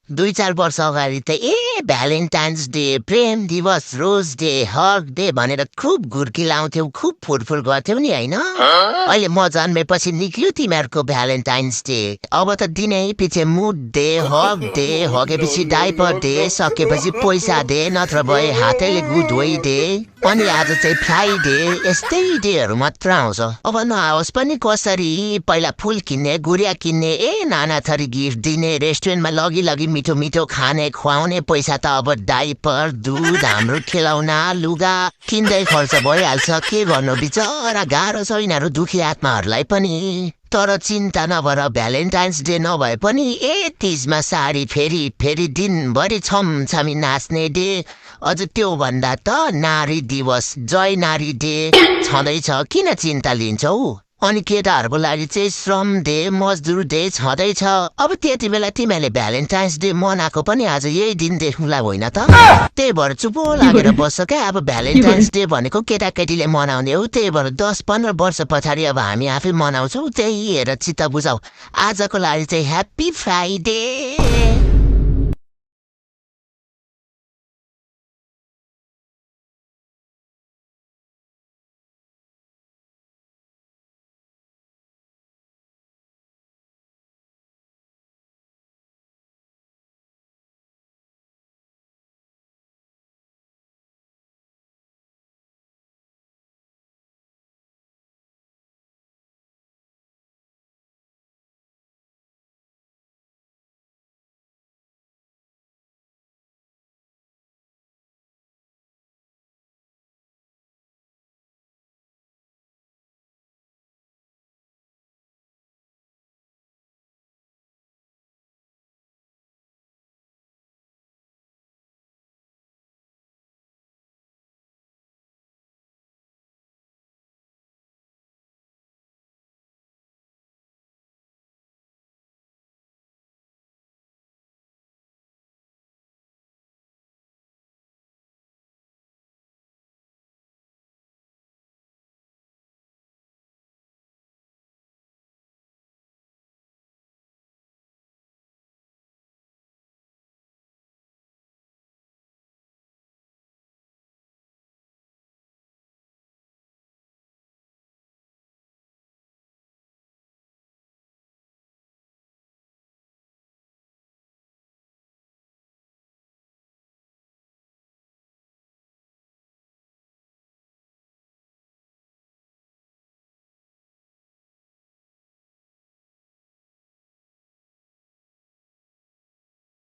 2-4 वर्ष अगाडि त भ्यालेन्टाइन्स डे, प्रेम दिवस, रोज डे, हग डे भनेर खुब घुर्की लाउँथ्यौ, खुब फुरफुर गर्थ्यौ नि होइन? अहिले म जन्मेपछि निक्ल्यो तिमीहरूको भ्यालेन्टाइन्स डे। अब त दिनै पछि मुड डे, हगेपछि डाइपर डे, सकेपछि पैसा डे, नत्र भए हातैले गुड धोइ डे, अनि आज चाहिँ फ्राइडे, यस्तै डेहरू मात्र आउँछ। अब नआओस् पनि कसरी, पहिला फुल किन्ने, गुडिया किन्ने, नाना थरी गिफ्ट दिने, रेस्टुरेन्टमा लगी मिठो मिठो खाने खुवाउने पैसा त अब डाइपर, दुध, हाम्रो खेलौना, लुगा किन्दै खर्च भइहाल्छ। के गर्नु बिचरा गाह्रो छ यिनीहरू दुखी आत्माहरूलाई पनि। तर चिन्ता नगर, भ्यालेन्टाइन्स डे नभए पनि 30मा साडी फेरि दिनभरि छमछमी नाच्ने डे। अझ त्यो भन्दा त नारी दिवस, जय नारी डे छँदैछ, किन चिन्ता लिन्छौ? अनि केटाहरूको लागि चाहिँ श्रम डे, मजदुर डे छँदैछ। अब त्यति बेला तिमीहरूले भ्यालेन्टाइन्स डे मनाएको पनि आज यही दिन देख्नुलाई होइन त? त्यही भएर चुपो लागेर बस्छ क्या। अब भ्यालेन्टाइन्स डे भनेको केटाकेटीले मनाउने हो, त्यही भएर 10-15 वर्ष पछाडि अब हामी आफै मनाउँछौँ। त्यही हेरेर चित्त बुझाउ। आजको लागि चाहिँ ह्याप्पी फ्राइडे।